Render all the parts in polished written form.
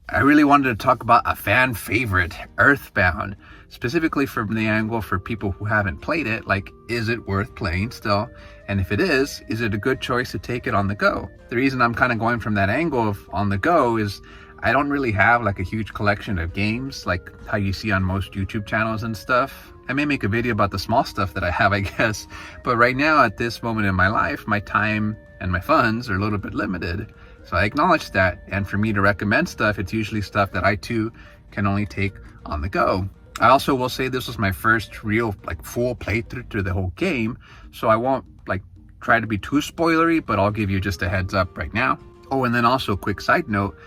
I really wanted to talk about a fan favorite, Earthbound, specifically from the angle for people who haven't played it, like, is it worth playing still? And if it is it a good choice to take it on the go? The reason I'm kind of going from that angle of on the go is I don't really have like a huge collection of games like how you see on most YouTube channels and stuff. I may make a video about the small stuff that I have, I guess, but right now at this moment in my life, my time and my funds are a little bit limited. So I acknowledge that, and for me to recommend stuff, it's usually stuff that I too can only take on the go. I also will say this was my first real like full playthrough through the whole game, so I won't like try to be too spoilery, but I'll give you just a heads up right now. Oh, and then also a quick side note,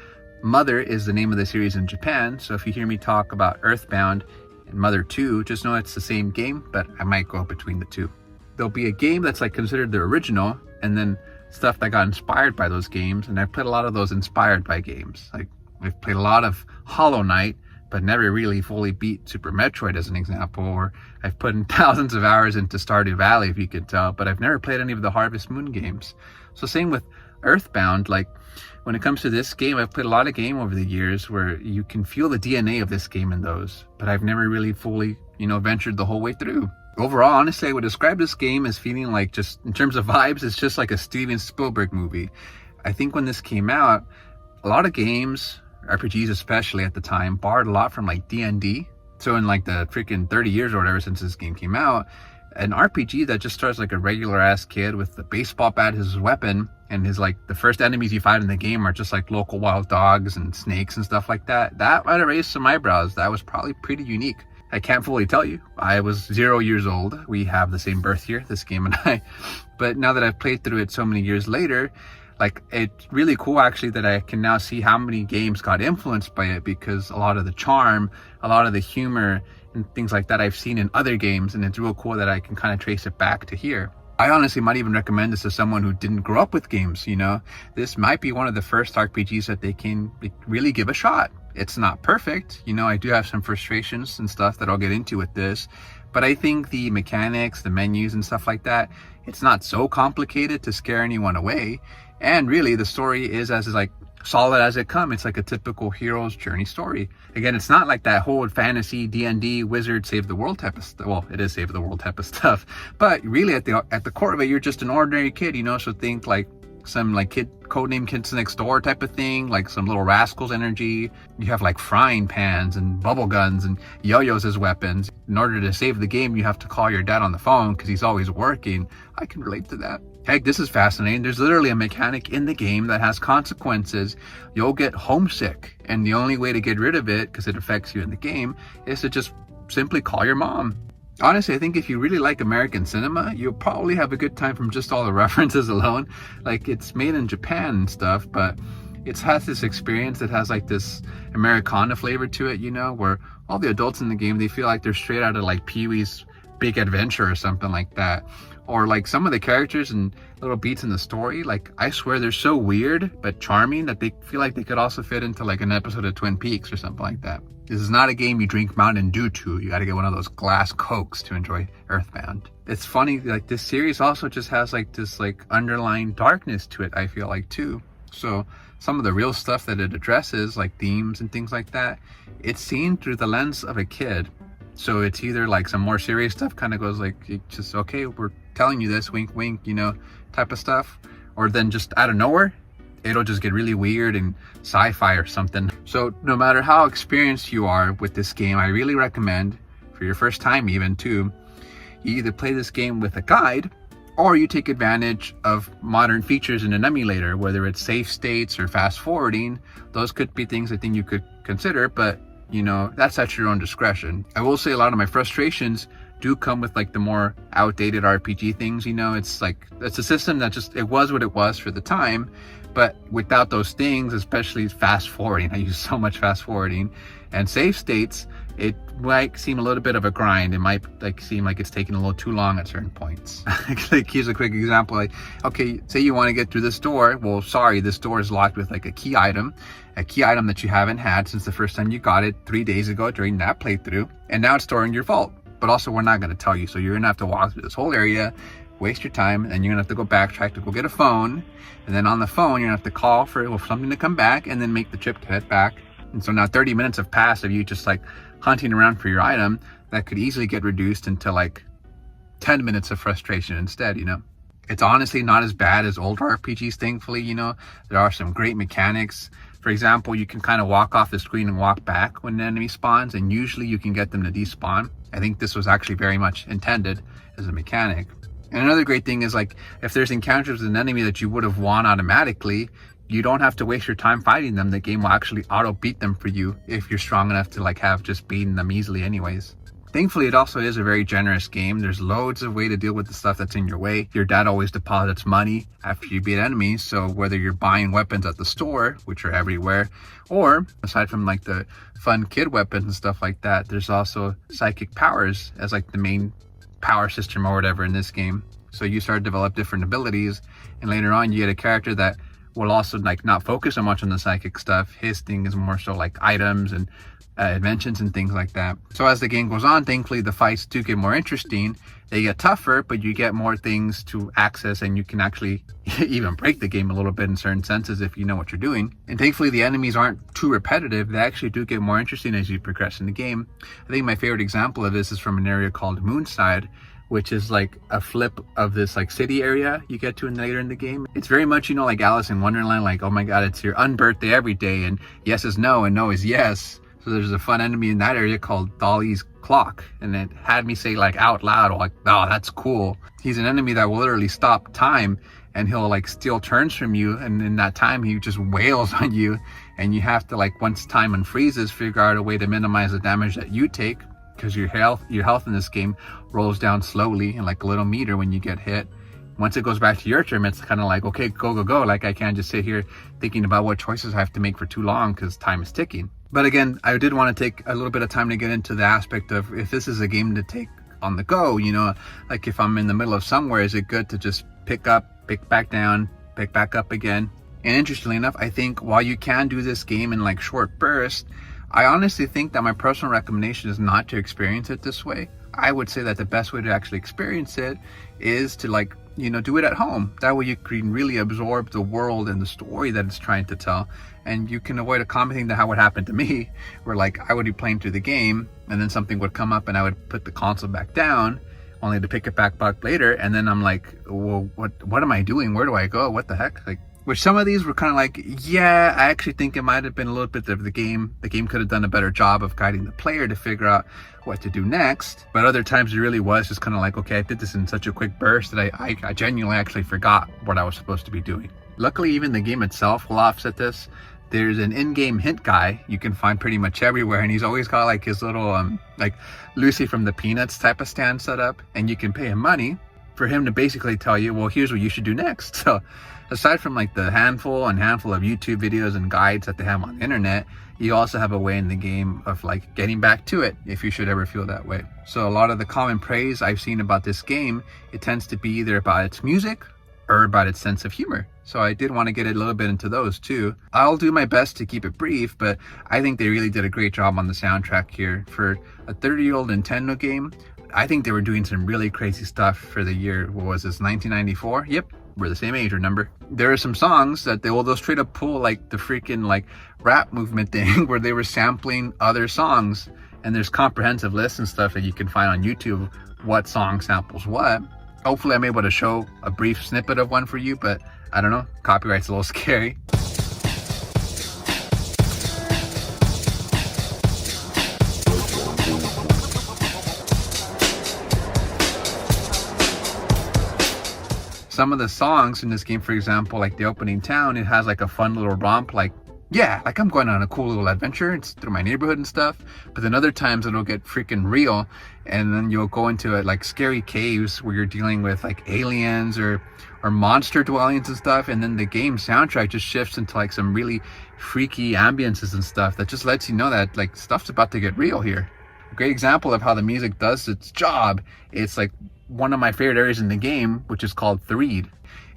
Mother is the name of the series in Japan, so if you hear me talk about Earthbound and Mother 2, just know it's the same game, but I might go between the two. There'll be a game that's like considered the original, and then stuff that got inspired by those games, and I've played a lot of those inspired by games. Like I've played a lot of Hollow Knight, but never really fully beat Super Metroid as an example, or I've put in thousands of hours into Stardew Valley, if you could tell, but I've never played any of the Harvest Moon games. So same with Earthbound, like when it comes to this game, I've played a lot of game over the years where you can feel the DNA of this game in those, but I've never really fully, ventured the whole way through. Overall, honestly, I would describe this game as feeling like, just in terms of vibes, it's just like a Steven Spielberg movie. I think when this came out, a lot of games, RPGs especially at the time, borrowed a lot from like D&D. So in like the freaking 30 years or whatever since this game came out, an RPG that just starts like a regular ass kid with the baseball bat as his weapon, and his like the first enemies you fight in the game are just like local wild dogs and snakes and stuff like that. That might have raised some eyebrows. That was probably pretty unique. I can't fully tell you. I was 0 years old. We have the same birth year, this game and I. But now that I've played through it so many years later, like it's really cool actually that I can now see how many games got influenced by it, because a lot of the charm, a lot of the humor and things like that I've seen in other games, and it's real cool that I can kind of trace it back to here. I honestly might even recommend this to someone who didn't grow up with games, This might be one of the first RPGs that they can really give a shot. It's not perfect, I do have some frustrations and stuff that I'll get into with this, but I think the mechanics, the menus and stuff like that, it's not so complicated to scare anyone away. And really the story is as like solid as it comes. It's like a typical hero's journey story. Again, it's not like that whole fantasy D&D wizard save the world type of stuff. Well, it is save the world type of stuff, but really at the core of it, you're just an ordinary kid, so think like some like codename Kids Next Door type of thing, like some Little Rascals energy. You have like frying pans and bubble guns and yo-yos as weapons. In order to save the game, you have to call your dad on the phone because he's always working. I can relate to that. Heck, this is fascinating. There's literally a mechanic in the game that has consequences. You'll get homesick, and the only way to get rid of it, because it affects you in the game, is to just simply call your mom. Honestly, I think if you really like American cinema, you'll probably have a good time from just all the references alone. Like, it's made in Japan and stuff, but it has this experience that has like this Americana flavor to it, where all the adults in the game, they feel like they're straight out of like Pee-wee's Big Adventure or something like that. Or like some of the characters and little beats in the story, like I swear they're so weird but charming that they feel like they could also fit into like an episode of Twin Peaks or something like that. This is not a game you drink Mountain Dew to. You got to get one of those glass Cokes to enjoy Earthbound. It's funny, like this series also just has like this like underlying darkness to it, I feel like too. So some of the real stuff that it addresses, like themes and things like that, it's seen through the lens of a kid. So it's either like some more serious stuff kind of goes like, just, okay, we're telling you this, wink, wink, type of stuff. Or then just out of nowhere, it'll just get really weird and sci-fi or something. So no matter how experienced you are with this game, I really recommend, for your first time even too, you either play this game with a guide, or you take advantage of modern features in an emulator, whether it's save states or fast forwarding. Those could be things I think you could consider, but that's at your own discretion. I will say a lot of my frustrations do come with like the more outdated RPG things. It's like, it's a system that just, it was what it was for the time, but without those things, especially fast forwarding, I use so much fast forwarding and save states, it might seem a little bit of a grind. It might like seem like it's taking a little too long at certain points. Like here's a quick example. Like, okay, say you want to get through this door. Well, sorry, this door is locked with like a key item that you haven't had since the first time you got it 3 days ago during that playthrough, and now it's stored in your vault. But also, we're not going to tell you, so you're gonna have to walk through this whole area, waste your time, and you're gonna have to go backtrack to go get a phone, and then on the phone you're gonna have to call for something to come back, and then make the trip to head back And so now 30 minutes have passed of you just like hunting around for your item that could easily get reduced into like 10 minutes of frustration instead, you know? It's honestly not as bad as older RPGs, thankfully, you know? There are some great mechanics. For example, you can kind of walk off the screen and walk back when an enemy spawns, and usually you can get them to despawn. I think this was actually very much intended as a mechanic. And another great thing is, like, if there's encounters with an enemy that you would have won automatically, you don't have to waste your time fighting them. The game will actually auto beat them for you if you're strong enough to like have just beaten them easily anyways. Thankfully, it also is a very generous game. There's loads of way to deal with the stuff that's in your way. Your dad always deposits money after you beat enemies. So whether you're buying weapons at the store, which are everywhere, or aside from like the fun kid weapons and stuff like that, there's also psychic powers as like the main power system or whatever in this game. So you start to develop different abilities, and later on you get a character that will also like not focus so much on the psychic stuff. His thing is more so like items and inventions and things like that. So as the game goes on, thankfully the fights do get more interesting. They get tougher, but you get more things to access, and you can actually even break the game a little bit in certain senses if you know what you're doing. And thankfully the enemies aren't too repetitive. They actually do get more interesting as you progress in the game. I think my favorite example of this is from an area called Moonside, which is like a flip of this like city area you get to later in the game. It's very much, you know, like Alice in Wonderland, like, oh my God, it's your unbirthday every day, and yes is no and no is yes. So there's a fun enemy in that area called Dolly's Clock, and it had me say like out loud, like, oh, that's cool. He's an enemy that will literally stop time, and he'll like steal turns from you, and in that time he just wails on you, and you have to, like, once time unfreezes, figure out a way to minimize the damage that you take, because your health in this game rolls down slowly and like a little meter when you get hit. Once it goes back to your turn, it's kind of like, okay, go. Like, I can't just sit here thinking about what choices I have to make for too long because time is ticking. But again, I did want to take a little bit of time to get into the aspect of if this is a game to take on the go, you know, like if I'm in the middle of somewhere, is it good to just pick up, pick back down, pick back up again? And interestingly enough, I think while you can do this game in like short bursts, I honestly think that my personal recommendation is not to experience it this way. I would say that the best way to actually experience it is to, like, you know, do it at home. That way you can really absorb the world and the story that it's trying to tell, and you can avoid a common thing that how it happened to me, where like I would be playing through the game and then something would come up and I would put the console back down only to pick it back up later, and then I'm like, well, what am I doing? Where do I go? What the heck? Like, which some of these were kind of like, yeah, I actually think it might have been a little bit of the game. The game could have done a better job of guiding the player to figure out what to do next. But other times it really was just kind of like, okay, I did this in such a quick burst that I genuinely actually forgot what I was supposed to be doing. Luckily, even the game itself will offset this. There's an in-game hint guy you can find pretty much everywhere, and he's always got like his little like Lucy from the Peanuts type of stand set up, and you can pay him money for him to basically tell you, well, here's what you should do next. So aside from like the handful of YouTube videos and guides that they have on the internet, you also have a way in the game of like getting back to it if you should ever feel that way. So a lot of the common praise I've seen about this game, it tends to be either about its music or about its sense of humor. So I did want to get a little bit into those too. I'll do my best to keep it brief, but I think they really did a great job on the soundtrack here. For a 30-year-old Nintendo game, I think they were doing some really crazy stuff for the year. What was this, 1994? Yep, we're the same age, remember? There are some songs that they'll straight up pull like the freaking like rap movement thing where they were sampling other songs, and there's comprehensive lists and stuff that you can find on YouTube what song samples what. Hopefully I'm able to show a brief snippet of one for you, but I don't know, copyright's a little scary. Some of the songs in this game, for example, like the opening town, it has like a fun little romp, like, yeah, like I'm going on a cool little adventure. It's through my neighborhood and stuff. But then other times it'll get freaking real, and then you'll go into it like scary caves where you're dealing with like aliens or monster dwellings and stuff. And then the game soundtrack just shifts into like some really freaky ambiences and stuff that just lets you know that like stuff's about to get real here. A great example of how the music does its job, it's like one of my favorite areas in the game, which is called Threed.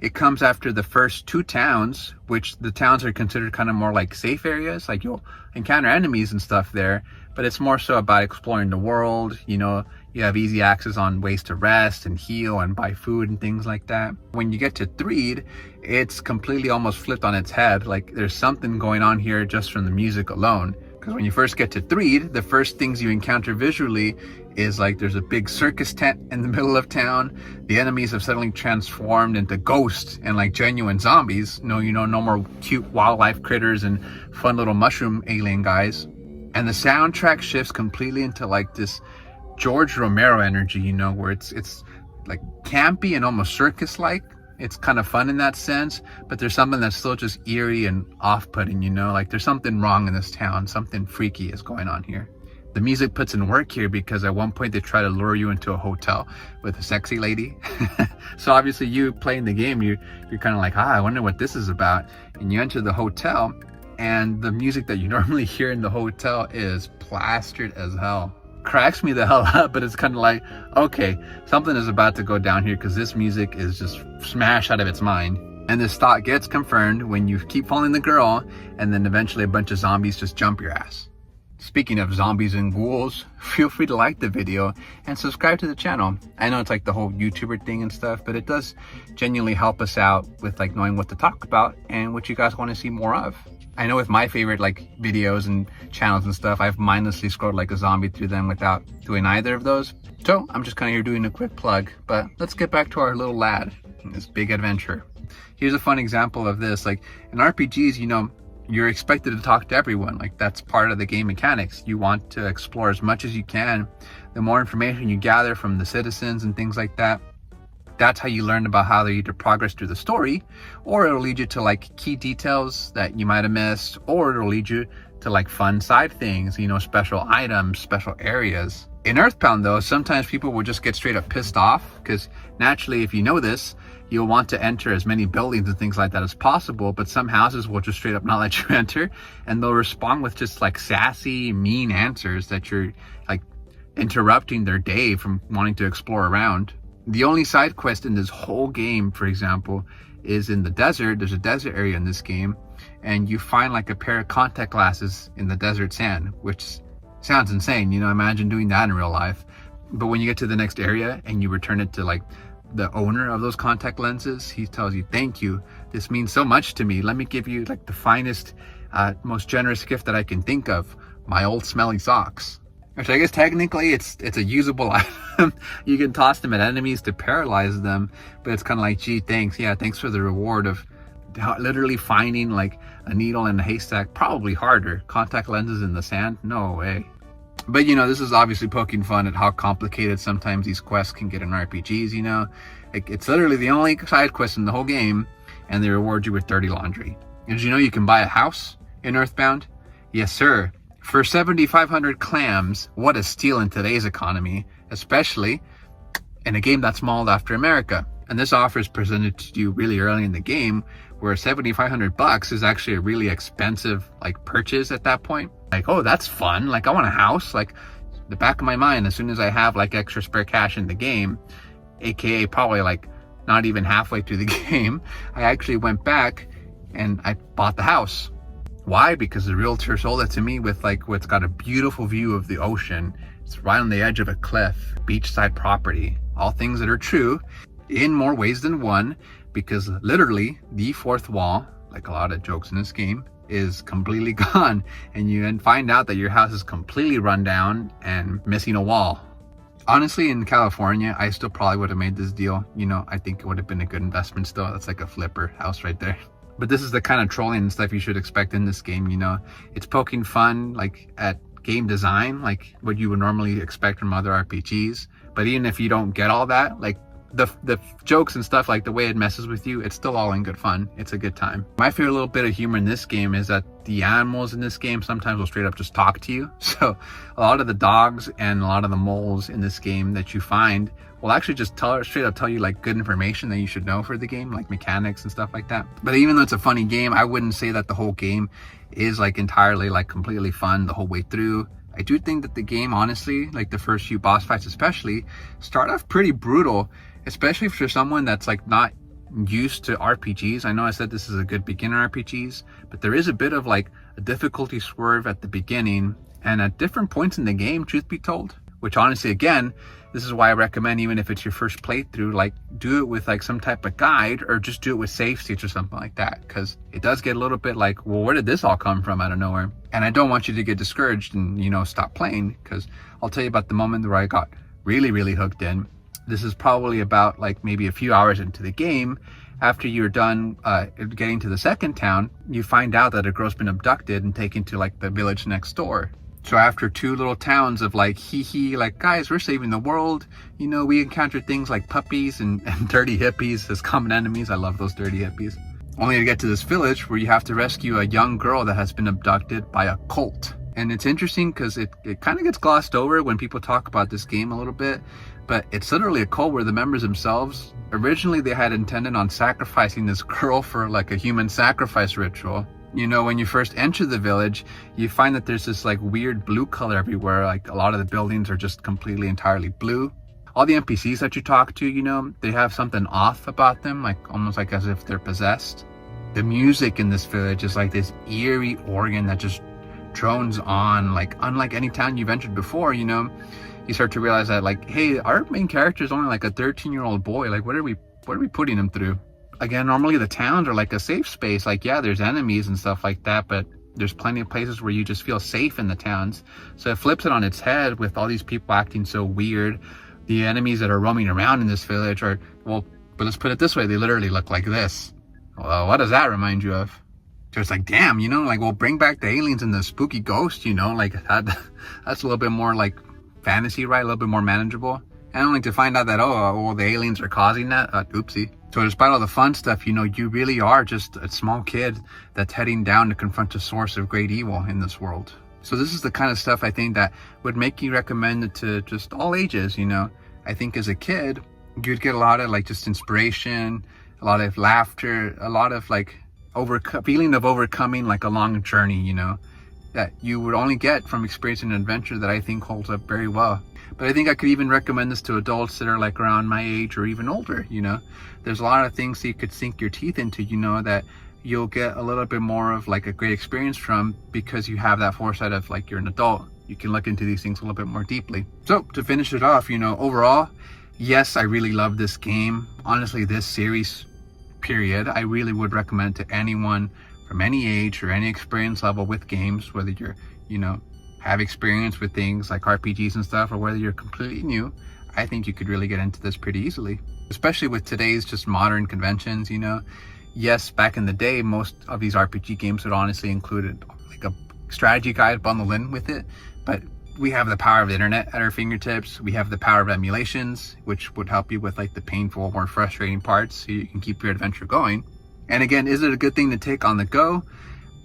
It comes after the first 2 towns, which the towns are considered kind of more like safe areas. Like you'll encounter enemies and stuff there, but it's more so about exploring the world. You know, you have easy access on ways to rest and heal and buy food and things like that. When you get to Threed, it's completely almost flipped on its head. Like there's something going on here just from the music alone. Because when you first get to Threed, the first things you encounter visually is like there's a big circus tent in the middle of town. The enemies have suddenly transformed into ghosts and like genuine zombies. No more cute wildlife critters and fun little mushroom alien guys. And the soundtrack shifts completely into like this George Romero energy, you know, where it's like campy and almost circus-like. It's kind of fun in that sense, but there's something that's still just eerie and off-putting, you know, like there's something wrong in this town. Something freaky is going on here. The music puts in work here because at one point they try to lure you into a hotel with a sexy lady. So obviously you playing the game, you're kind of like, I wonder what this is about. And you enter the hotel and the music that you normally hear in the hotel is plastered as hell. Cracks me the hell up, but it's kind of like, okay, something is about to go down here because this music is just smashed out of its mind. And this thought gets confirmed when you keep following the girl and then eventually a bunch of zombies just jump your ass. Speaking of zombies and ghouls, feel free to like the video and subscribe to the channel. I know it's like the whole YouTuber thing and stuff, but it does genuinely help us out with like knowing what to talk about and what you guys want to see more of. I know with my favorite like videos and channels and stuff, I've mindlessly scrolled like a zombie through them without doing either of those. So I'm just kind of here doing a quick plug, but let's get back to our little lad and this big adventure. Here's a fun example of this. Like in RPGs, you know, you're expected to talk to everyone. Like that's part of the game mechanics. You want to explore as much as you can. The more information you gather from the citizens and things like that, that's how you learn about how they either progress through the story, or it'll lead you to like key details that you might have missed, or it'll lead you to like fun side things, you know, special items, special areas. In Earthbound though, sometimes people will just get straight up pissed off because naturally, if you know this, you'll want to enter as many buildings and things like that as possible, but some houses will just straight up not let you enter, and they'll respond with just like sassy, mean answers that you're like interrupting their day from wanting to explore around. The only side quest in this whole game, for example, is in the desert. There's a desert area in this game, and you find like a pair of contact glasses in the desert sand, which sounds insane. You know, imagine doing that in real life. But when you get to the next area and you return it to like the owner of those contact lenses, he tells you, "Thank you. This means so much to me. Let me give you like the finest, most generous gift that I can think of, my old smelly socks." Which I guess technically it's a usable item. You can toss them at enemies to paralyze them, but it's kind of like, gee, thanks. Yeah, thanks for the reward of literally finding like a needle in a haystack. Probably harder. Contact lenses in the sand? No way. But you know, this is obviously poking fun at how complicated sometimes these quests can get in RPGs, you know. Like, it's literally the only side quest in the whole game, and they reward you with dirty laundry. And did you know you can buy a house in Earthbound? Yes, sir. For 7,500 clams, what a steal in today's economy, especially in a game that's modeled after America. And this offer is presented to you really early in the game, where 7,500 bucks is actually a really expensive like purchase at that point. Like, oh, that's fun. Like, I want a house. Like, the back of my mind, as soon as I have like extra spare cash in the game, aka probably like not even halfway through the game, I actually went back and I bought the house. Why? Because the realtor sold it to me with like what's got a beautiful view of the ocean. It's right on the edge of a cliff, beachside property. All things that are true in more ways than one, because literally the fourth wall, like a lot of jokes in this game, is completely gone, and you then find out that your house is completely run down and missing a wall. Honestly, in California, I still probably would have made this deal. You know, I think it would have been a good investment still. That's like a flipper house right there. But this is the kind of trolling and stuff you should expect in this game, you know. It's poking fun, like, at game design, like what you would normally expect from other RPGs. But even if you don't get all that, like, the jokes and stuff, like the way it messes with you, it's still all in good fun. It's a good time. My favorite little bit of humor in this game is that the animals in this game sometimes will straight up just talk to you. So a lot of the dogs and a lot of the moles in this game that you find will actually just straight up tell you like good information that you should know for the game, like mechanics and stuff like that. But even though it's a funny game, I wouldn't say that the whole game is like entirely like completely fun the whole way through. I do think that the game, honestly, like the first few boss fights especially, start off pretty brutal, especially for someone that's like not used to RPGs, I know I said this is a good beginner RPGs, but there is a bit of like a difficulty swerve at the beginning and at different points in the game, truth be told, which honestly, again, this is why I recommend, even if it's your first playthrough, like do it with like some type of guide or just do it with save states or something like that, because it does get a little bit like, well, where did this all come from out of nowhere? And I don't want you to get discouraged and, you know, stop playing, because I'll tell you about the moment where I got really hooked in. This is probably about like maybe a few hours into the game. After you're done getting to the second town, you find out that a girl's been abducted and taken to like the village next door. So after 2 little towns of like, like, guys, we're saving the world. You know, we encountered things like puppies and dirty hippies as common enemies. I love those dirty hippies. Only to get to this village where you have to rescue a young girl that has been abducted by a cult. And it's interesting because it kind of gets glossed over when people talk about this game a little bit, but it's literally a cult where the members themselves, originally they had intended on sacrificing this girl for like a human sacrifice ritual. You know, when you first enter the village, you find that there's this like weird blue color everywhere. Like a lot of the buildings are just completely entirely blue. All the NPCs that you talk to, you know, they have something off about them, like almost like as if they're possessed. The music in this village is like this eerie organ that just drones on, like unlike any town you've entered before. You know, you start to realize that like, hey, our main character is only like a 13-year-old boy. Like, what are we putting him through? Again, normally the towns are like a safe space. Like, yeah, there's enemies and stuff like that, but there's plenty of places where you just feel safe in the towns. So it flips it on its head with all these people acting so weird. The enemies that are roaming around in this village are, well, but let's put it this way, they literally look like this. Well, what does that remind you of? So it's like, damn, you know, like, well, bring back the aliens and the spooky ghost, you know, like that's a little bit more like fantasy, right? A little bit more manageable. And only to find out that, oh, well, the aliens are causing that. Oopsie. So despite all the fun stuff, you know, you really are just a small kid that's heading down to confront the source of great evil in this world. So this is the kind of stuff I think that would make you recommend it to just all ages, you know. I think as a kid, you'd get a lot of like just inspiration, a lot of laughter, a lot of like feeling of overcoming like a long journey, you know, that you would only get from experiencing an adventure that I think holds up very well. But I think I could even recommend this to adults that are like around my age or even older, you know. There's a lot of things that you could sink your teeth into, you know, that you'll get a little bit more of like a great experience from, because you have that foresight of like you're an adult. You can look into these things a little bit more deeply. So to finish it off, you know, overall, yes, I really love this game. Honestly, this series, period, I really would recommend to anyone from any age or any experience level with games, whether you're, you know, have experience with things like RPGs and stuff, or whether you're completely new. I think you could really get into this pretty easily, especially with today's just modern conventions, you know. Yes, back in the day, most of these RPG games would honestly include like a strategy guide bundled in with it, but we have the power of the internet at our fingertips. We have the power of emulations, which would help you with like the painful, more frustrating parts so you can keep your adventure going. And again, is it a good thing to take on the go?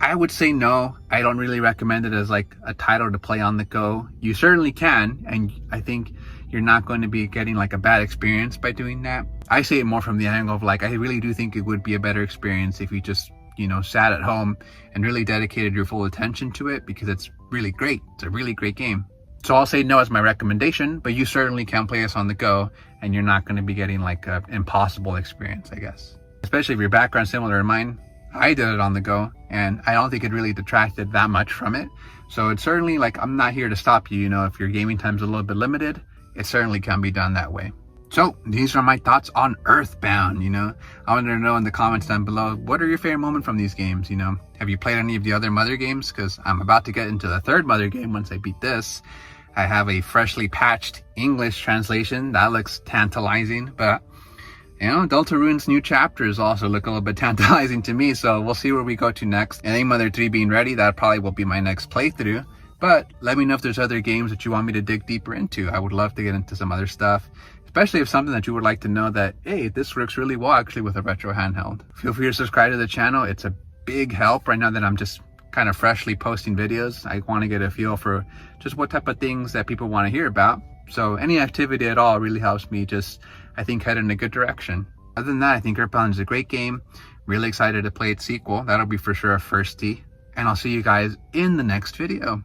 I would say no. I don't really recommend it as like a title to play on the go. You certainly can, and I think you're not going to be getting like a bad experience by doing that. I say it more from the angle of like, I really do think it would be a better experience if you just, you know, sat at home and really dedicated your full attention to it, because it's really great. It's a really great game. So I'll say no as my recommendation, but you certainly can play this on the go, and you're not going to be getting like an impossible experience, I guess. Especially if your background's similar to mine. I did it on the go, and I don't think it really detracted that much from it. So it's certainly like, I'm not here to stop you, you know, if your gaming time's a little bit limited, it certainly can be done that way. So these are my thoughts on Earthbound, you know. I wanted to know in the comments down below, what are your favorite moments from these games, you know? Have you played any of the other Mother games? Because I'm about to get into the third Mother game once I beat this. I have a freshly patched English translation. That looks tantalizing, but you know, Deltarune's new chapters also look a little bit tantalizing to me, so we'll see where we go to next. And Mother 3 being ready, that probably will be my next playthrough. But let me know if there's other games that you want me to dig deeper into. I would love to get into some other stuff, especially if something that you would like to know that, hey, this works really well actually with a retro handheld. Feel free to subscribe to the channel. It's a big help right now that I'm just kind of freshly posting videos. I want to get a feel for just what type of things that people want to hear about. So any activity at all really helps me just, I think, head in a good direction. Other than that, I think Earthbound is a great game. Really excited to play its sequel. That'll be for sure a firstie. And I'll see you guys in the next video.